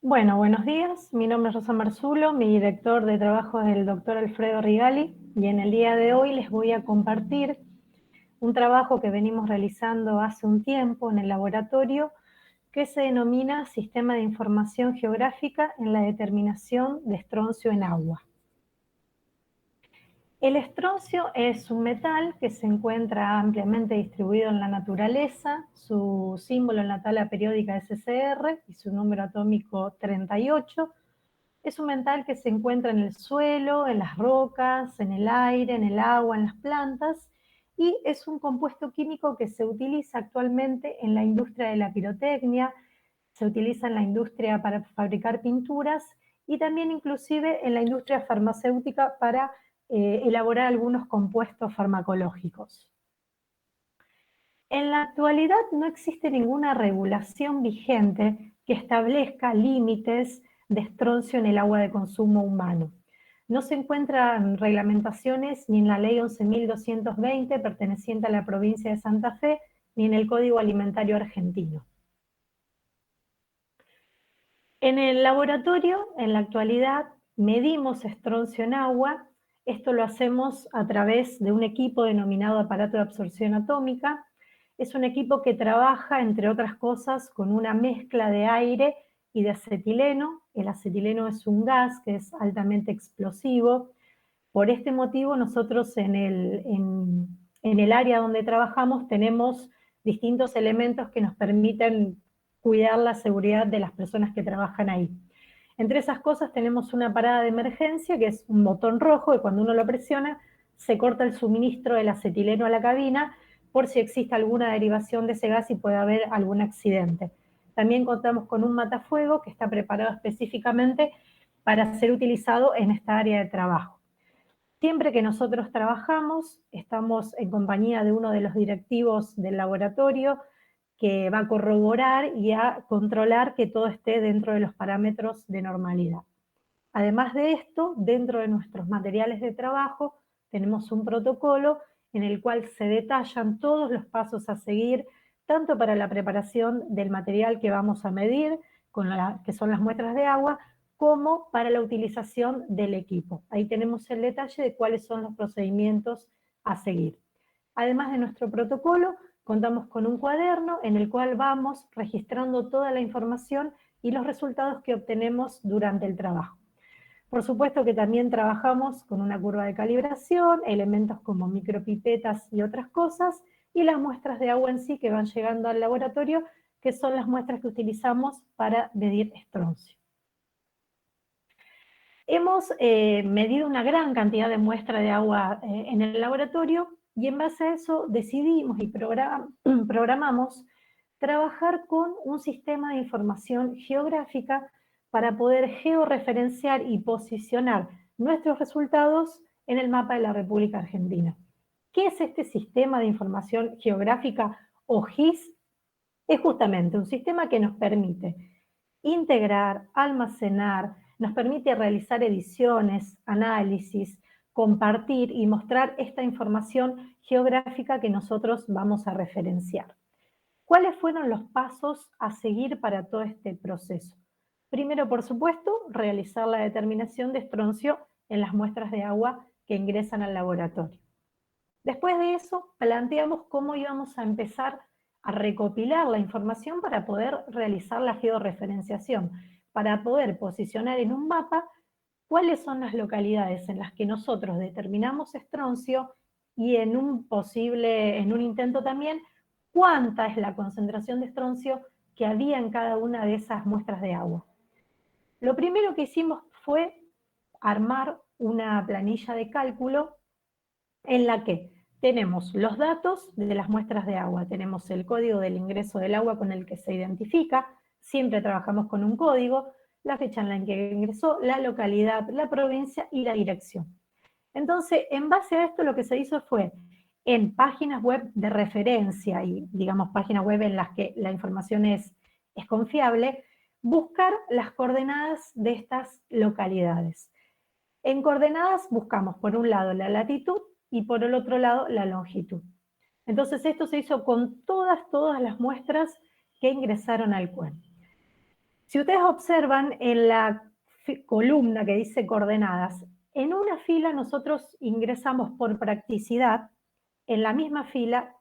Bueno, buenos días. Mi nombre es Rosa Marzulo, mi director de trabajo es el doctor Alfredo Rigali y en el día de hoy les voy a compartir un trabajo que venimos realizando hace un tiempo en el laboratorio que se denomina Sistema de Información Geográfica en la determinación de estroncio en agua. El estroncio es un metal que se encuentra ampliamente distribuido en la naturaleza, su símbolo en la tabla periódica es SR y su número atómico 38. Es un metal que se encuentra en el suelo, en las rocas, en el aire, en el agua, en las plantas, y es un compuesto químico que se utiliza actualmente en la industria de la pirotecnia, se utiliza en la industria para fabricar pinturas y también inclusive en la industria farmacéutica para elaborar algunos compuestos farmacológicos. En la actualidad no existe ninguna regulación vigente que establezca límites de estroncio en el agua de consumo humano. No se encuentran reglamentaciones ni en la Ley 11.220 perteneciente a la provincia de Santa Fe, ni en el Código Alimentario Argentino. En el laboratorio, en la actualidad, medimos estroncio en agua. Esto lo hacemos a través de un equipo denominado aparato de absorción atómica. Es un equipo que trabaja, entre otras cosas, con una mezcla de aire y de acetileno. El acetileno es un gas que es altamente explosivo. Por este motivo, nosotros en el área donde trabajamos tenemos distintos elementos que nos permiten cuidar la seguridad de las personas que trabajan ahí. Entre esas cosas tenemos una parada de emergencia, que es un botón rojo, y cuando uno lo presiona, se corta el suministro del acetileno a la cabina, por si existe alguna derivación de ese gas y puede haber algún accidente. También contamos con un matafuego que está preparado específicamente para ser utilizado en esta área de trabajo. Siempre que nosotros trabajamos, estamos en compañía de uno de los directivos del laboratorio que va a corroborar y a controlar que todo esté dentro de los parámetros de normalidad. Además de esto, dentro de nuestros materiales de trabajo, tenemos un protocolo en el cual se detallan todos los pasos a seguir, tanto para la preparación del material que vamos a medir, que son las muestras de agua, como para la utilización del equipo. Ahí tenemos el detalle de cuáles son los procedimientos a seguir. Además de nuestro protocolo, contamos con un cuaderno en el cual vamos registrando toda la información y los resultados que obtenemos durante el trabajo. Por supuesto que también trabajamos con una curva de calibración, elementos como micropipetas y otras cosas, y las muestras de agua en sí que van llegando al laboratorio, que son las muestras que utilizamos para medir estroncio. Hemos medido una gran cantidad de muestras de agua en el laboratorio y en base a eso decidimos y programamos trabajar con un sistema de información geográfica para poder georreferenciar y posicionar nuestros resultados en el mapa de la República Argentina. ¿Qué es este sistema de información geográfica o GIS? Es justamente un sistema que nos permite integrar, almacenar, nos permite realizar ediciones, análisis, compartir y mostrar esta información geográfica que nosotros vamos a referenciar. ¿Cuáles fueron los pasos a seguir para todo este proceso? Primero, por supuesto, realizar la determinación de estroncio en las muestras de agua que ingresan al laboratorio. Después de eso, planteamos cómo íbamos a empezar a recopilar la información para poder realizar la georreferenciación, para poder posicionar en un mapa cuáles son las localidades en las que nosotros determinamos estroncio y en un intento también, cuánta es la concentración de estroncio que había en cada una de esas muestras de agua. Lo primero que hicimos fue armar una planilla de cálculo en la que tenemos los datos de las muestras de agua, tenemos el código del ingreso del agua con el que se identifica, siempre trabajamos con un código, la fecha en la que ingresó, la localidad, la provincia y la dirección. Entonces, en base a esto lo que se hizo fue, en páginas web de referencia y, digamos, páginas web en las que la información es confiable, buscar las coordenadas de estas localidades. En coordenadas buscamos, por un lado, la latitud y por el otro lado, la longitud. Entonces, esto se hizo con todas las muestras que ingresaron al CUEN. Si ustedes observan en la columna que dice coordenadas, en una fila nosotros ingresamos por practicidad, en la misma fila,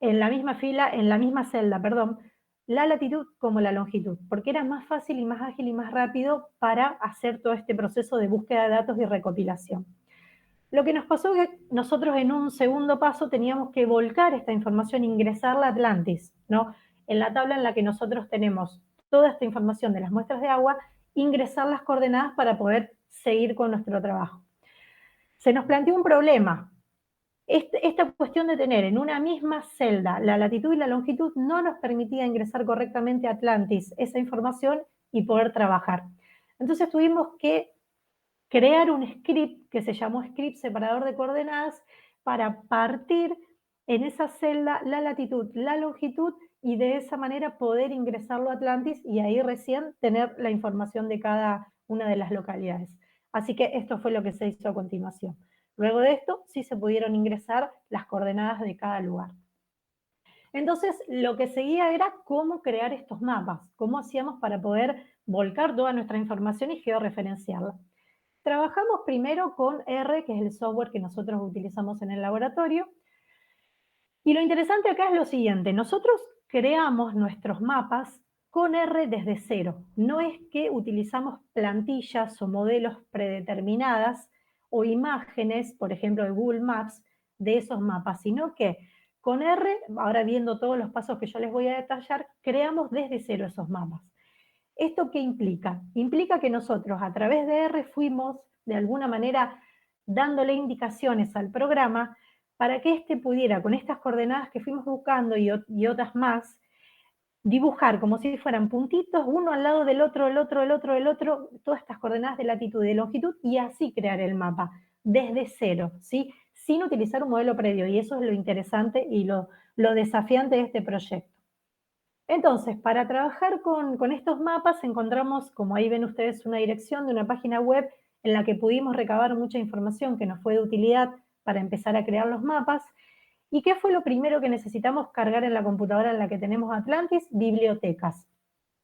en la misma celda, perdón, la latitud como la longitud, porque era más fácil y más ágil y más rápido para hacer todo este proceso de búsqueda de datos y recopilación. Lo que nos pasó es que nosotros en un segundo paso teníamos que volcar esta información, ingresarla a Atlantis, ¿no? En la tabla en la que nosotros tenemos toda esta información de las muestras de agua, ingresar las coordenadas para poder seguir con nuestro trabajo. Se nos planteó un problema. Esta cuestión de tener en una misma celda la latitud y la longitud no nos permitía ingresar correctamente a Atlantis esa información y poder trabajar. Entonces tuvimos que crear un script que se llamó script separador de coordenadas para partir en esa celda la latitud, la longitud y de esa manera poder ingresarlo a Atlantis y ahí recién tener la información de cada una de las localidades. Así que esto fue lo que se hizo a continuación. Luego de esto sí se pudieron ingresar las coordenadas de cada lugar. Entonces, lo que seguía era cómo crear estos mapas, cómo hacíamos para poder volcar toda nuestra información y georreferenciarla. Trabajamos primero con R, que es el software que nosotros utilizamos en el laboratorio. Y lo interesante acá es lo siguiente, nosotros creamos nuestros mapas con R desde cero. No es que utilizamos plantillas o modelos predeterminadas o imágenes, por ejemplo, de Google Maps, de esos mapas, sino que con R, ahora viendo todos los pasos que yo les voy a detallar, creamos desde cero esos mapas. ¿Esto qué implica? Implica que nosotros a través de R fuimos de alguna manera dándole indicaciones al programa para que éste pudiera, con estas coordenadas que fuimos buscando y otras más, dibujar como si fueran puntitos, uno al lado del otro, el otro, el otro, el otro, todas estas coordenadas de latitud y de longitud, y así crear el mapa, desde cero, ¿sí? Sin utilizar un modelo previo, y eso es lo interesante y lo desafiante de este proyecto. Entonces, para trabajar con estos mapas encontramos, como ahí ven ustedes, una dirección de una página web en la que pudimos recabar mucha información que nos fue de utilidad para empezar a crear los mapas. ¿Y qué fue lo primero que necesitamos cargar en la computadora en la que tenemos Atlantis? Bibliotecas.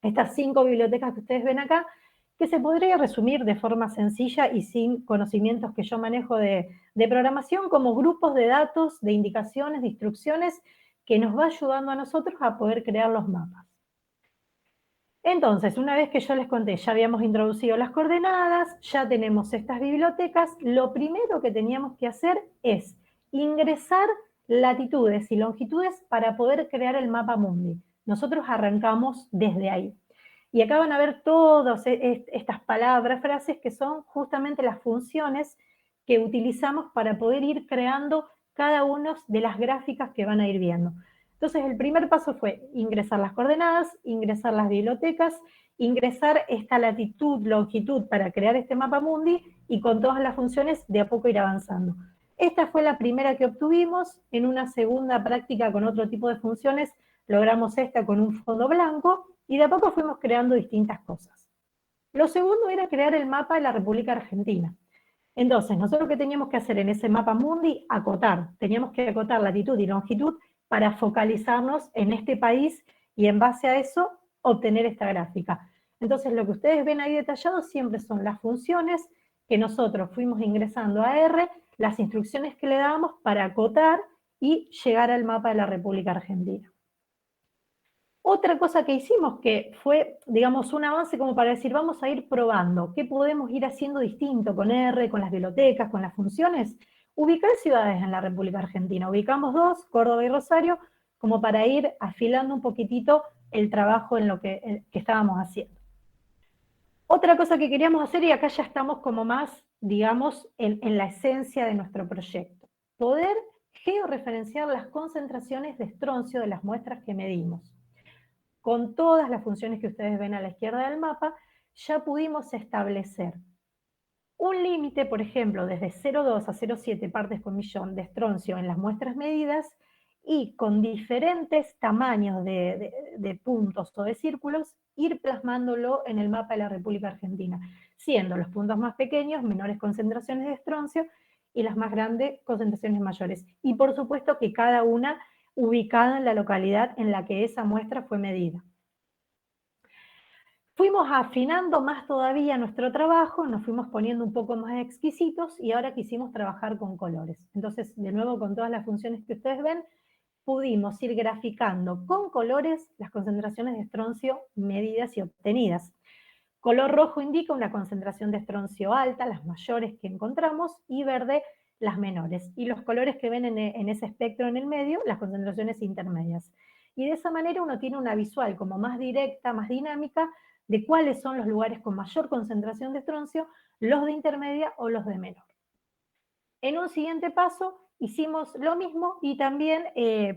Estas 5 bibliotecas que ustedes ven acá, que se podría resumir de forma sencilla y sin conocimientos que yo manejo de programación como grupos de datos, de indicaciones, de instrucciones, que nos va ayudando a nosotros a poder crear los mapas. Entonces, una vez que yo les conté, ya habíamos introducido las coordenadas, ya tenemos estas bibliotecas, lo primero que teníamos que hacer es ingresar latitudes y longitudes para poder crear el mapa mundi. Nosotros arrancamos desde ahí. Y acá van a ver todas estas palabras, frases que son justamente las funciones que utilizamos para poder ir creando cada una de las gráficas que van a ir viendo. Entonces, el primer paso fue ingresar las coordenadas, ingresar las bibliotecas, ingresar esta latitud, longitud para crear este mapa mundi y con todas las funciones de a poco ir avanzando. Esta fue la primera que obtuvimos. En una segunda práctica con otro tipo de funciones logramos esta con un fondo blanco y de a poco fuimos creando distintas cosas. Lo segundo era crear el mapa de la República Argentina. Entonces, nosotros qué teníamos que hacer en ese mapa mundi, acotar. Teníamos que acotar latitud y longitud para focalizarnos en este país y en base a eso obtener esta gráfica. Entonces, lo que ustedes ven ahí detallado siempre son las funciones que nosotros fuimos ingresando a R, las instrucciones que le dábamos para acotar y llegar al mapa de la República Argentina. Otra cosa que hicimos que fue, digamos, un avance como para decir, vamos a ir probando, qué podemos ir haciendo distinto con R, con las bibliotecas, con las funciones. Ubicar ciudades en la República Argentina. Ubicamos 2, Córdoba y Rosario, como para ir afilando un poquitito el trabajo en lo que estábamos haciendo. Otra cosa que queríamos hacer, y acá ya estamos como más, digamos, en la esencia de nuestro proyecto, poder georreferenciar las concentraciones de estroncio de las muestras que medimos. Con todas las funciones que ustedes ven a la izquierda del mapa, ya pudimos establecer un límite, por ejemplo, desde 0,2 a 0,7 partes por millón de estroncio en las muestras medidas y con diferentes tamaños de puntos o de círculos, ir plasmándolo en el mapa de la República Argentina, siendo los puntos más pequeños menores concentraciones de estroncio y las más grandes concentraciones mayores. Y por supuesto que cada una ubicada en la localidad en la que esa muestra fue medida. Fuimos afinando más todavía nuestro trabajo, nos fuimos poniendo un poco más exquisitos y ahora quisimos trabajar con colores. Entonces, de nuevo, con todas las funciones que ustedes ven, pudimos ir graficando con colores las concentraciones de estroncio medidas y obtenidas. Color rojo indica una concentración de estroncio alta, las mayores que encontramos, y verde las menores. Y los colores que ven en ese espectro en el medio, las concentraciones intermedias. Y de esa manera uno tiene una visual como más directa, más dinámica, de cuáles son los lugares con mayor concentración de estroncio, los de intermedia o los de menor. En un siguiente paso hicimos lo mismo y también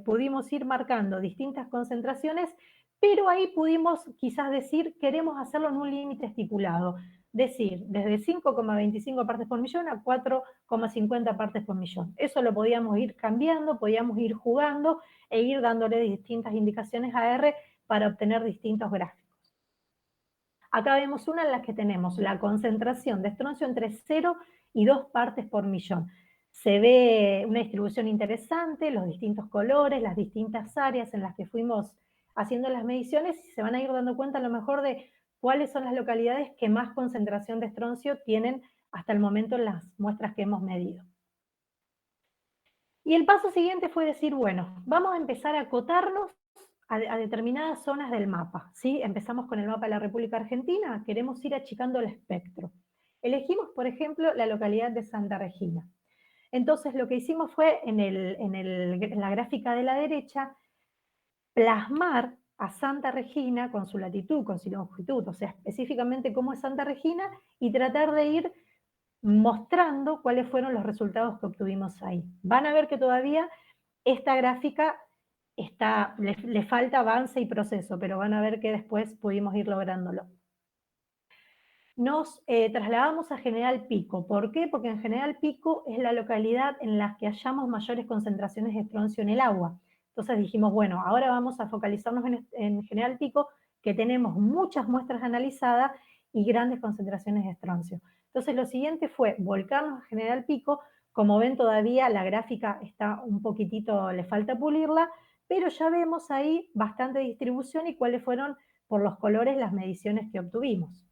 pudimos ir marcando distintas concentraciones, pero ahí pudimos quizás decir, queremos hacerlo en un límite estipulado, decir, desde 5,25 partes por millón a 4,50 partes por millón. Eso lo podíamos ir cambiando, podíamos ir jugando e ir dándole distintas indicaciones a R para obtener distintos gráficos. Acá vemos una en la que tenemos la concentración de estroncio entre 0 y 2 partes por millón. Se ve una distribución interesante, los distintos colores, las distintas áreas en las que fuimos haciendo las mediciones, y se van a ir dando cuenta a lo mejor de cuáles son las localidades que más concentración de estroncio tienen hasta el momento en las muestras que hemos medido. Y el paso siguiente fue decir, bueno, vamos a empezar a acotarnos a determinadas zonas del mapa, ¿sí? Empezamos con el mapa de la República Argentina, queremos ir achicando el espectro. Elegimos, por ejemplo, la localidad de Santa Regina. Entonces lo que hicimos fue, en la gráfica de la derecha, plasmar a Santa Regina con su latitud, con su longitud, o sea, específicamente cómo es Santa Regina, y tratar de ir mostrando cuáles fueron los resultados que obtuvimos ahí. Van a ver que todavía esta gráfica le falta avance y proceso, pero van a ver que después pudimos ir lográndolo. Nos trasladamos a General Pico. ¿Por qué? Porque en General Pico es la localidad en la que hallamos mayores concentraciones de estroncio en el agua. Entonces dijimos, bueno, ahora vamos a focalizarnos en General Pico, que tenemos muchas muestras analizadas y grandes concentraciones de estroncio. Entonces lo siguiente fue volcarnos a General Pico. Como ven, todavía la gráfica está un poquitito, le falta pulirla, pero ya vemos ahí bastante distribución y cuáles fueron, por los colores, las mediciones que obtuvimos.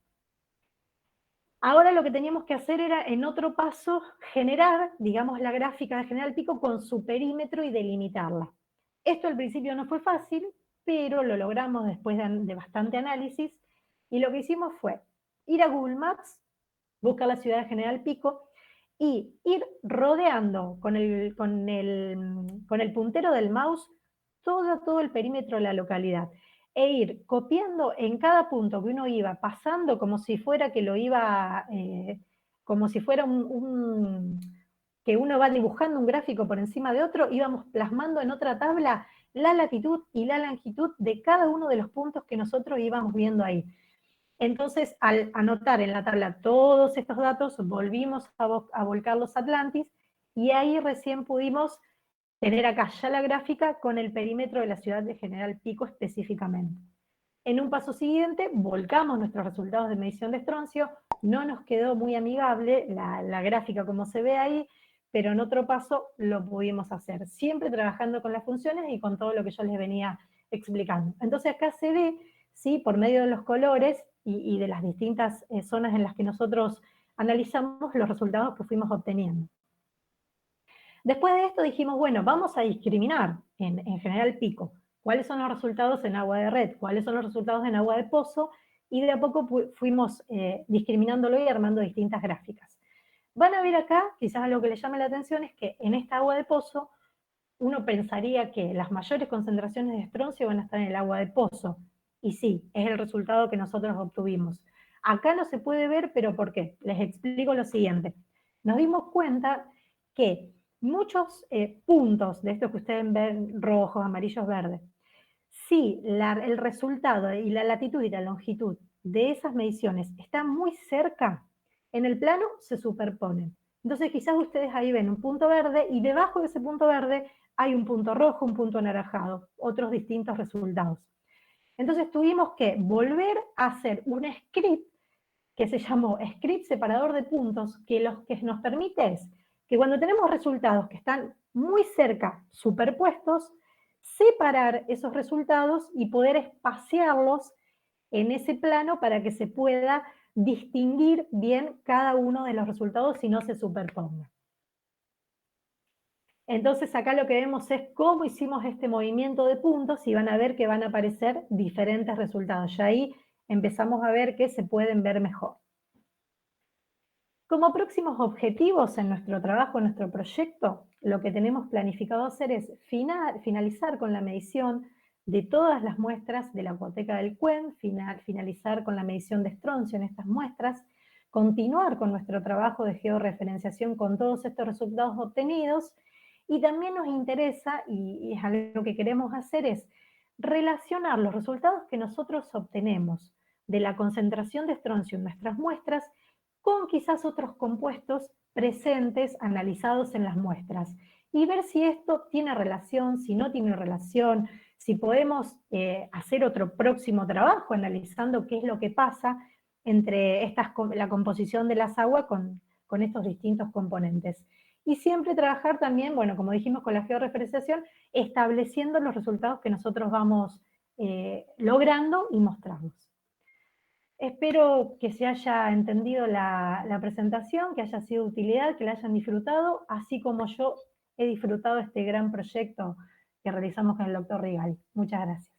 Ahora lo que teníamos que hacer era, en otro paso, generar, digamos, la gráfica de General Pico con su perímetro y delimitarla. Esto al principio no fue fácil, pero lo logramos después de bastante análisis, y lo que hicimos fue ir a Google Maps, buscar la ciudad de General Pico, y ir rodeando con el puntero del mouse todo el perímetro de la localidad, e ir copiando en cada punto que uno iba pasando, como si fuera que lo iba, como si fuera que uno va dibujando un gráfico por encima de otro, íbamos plasmando en otra tabla la latitud y la longitud de cada uno de los puntos que nosotros íbamos viendo ahí. Entonces, al anotar en la tabla todos estos datos, volvimos a volcar los Atlantis, y ahí recién pudimos tener acá ya la gráfica con el perímetro de la ciudad de General Pico específicamente. En un paso siguiente, volcamos nuestros resultados de medición de estroncio, no nos quedó muy amigable la gráfica como se ve ahí, pero en otro paso lo pudimos hacer, siempre trabajando con las funciones y con todo lo que yo les venía explicando. Entonces acá se ve, ¿sí?, por medio de los colores y de las distintas zonas en las que nosotros analizamos los resultados que fuimos obteniendo. Después de esto dijimos, bueno, vamos a discriminar en General Pico cuáles son los resultados en agua de red, cuáles son los resultados en agua de pozo, y de a poco fuimos discriminándolo y armando distintas gráficas. Van a ver acá, quizás algo que les llame la atención es que en esta agua de pozo uno pensaría que las mayores concentraciones de estroncio van a estar en el agua de pozo, y sí, es el resultado que nosotros obtuvimos. Acá no se puede ver, pero ¿por qué? Les explico lo siguiente. Nos dimos cuenta que muchos puntos de estos que ustedes ven, rojos, amarillos, verdes, si el resultado y la latitud y la longitud de esas mediciones están muy cerca, en el plano se superponen. Entonces quizás ustedes ahí ven un punto verde y debajo de ese punto verde hay un punto rojo, un punto anaranjado, otros distintos resultados. Entonces tuvimos que volver a hacer un script que se llamó script separador de puntos, que lo que nos permite es que cuando tenemos resultados que están muy cerca, superpuestos, separar esos resultados y poder espaciarlos en ese plano para que se pueda distinguir bien cada uno de los resultados y no se superponga. Entonces acá lo que vemos es cómo hicimos este movimiento de puntos y van a ver que van a aparecer diferentes resultados. Ya ahí empezamos a ver que se pueden ver mejor. Como próximos objetivos en nuestro trabajo, en nuestro proyecto, lo que tenemos planificado hacer es finalizar con la medición de todas las muestras de la acuoteca del Cuen, finalizar con la medición de estroncio en estas muestras, continuar con nuestro trabajo de georreferenciación con todos estos resultados obtenidos, y también nos interesa, y es algo que queremos hacer, es relacionar los resultados que nosotros obtenemos de la concentración de estroncio en nuestras muestras con quizás otros compuestos presentes, analizados en las muestras, y ver si esto tiene relación, si no tiene relación, si podemos hacer otro próximo trabajo analizando qué es lo que pasa entre la composición de las aguas con estos distintos componentes. Y siempre trabajar también, bueno, como dijimos con la georreferenciación, estableciendo los resultados que nosotros vamos logrando y mostramos. Espero que se haya entendido la presentación, que haya sido de utilidad, que la hayan disfrutado, así como yo he disfrutado este gran proyecto que realizamos con el doctor Rigal. Muchas gracias.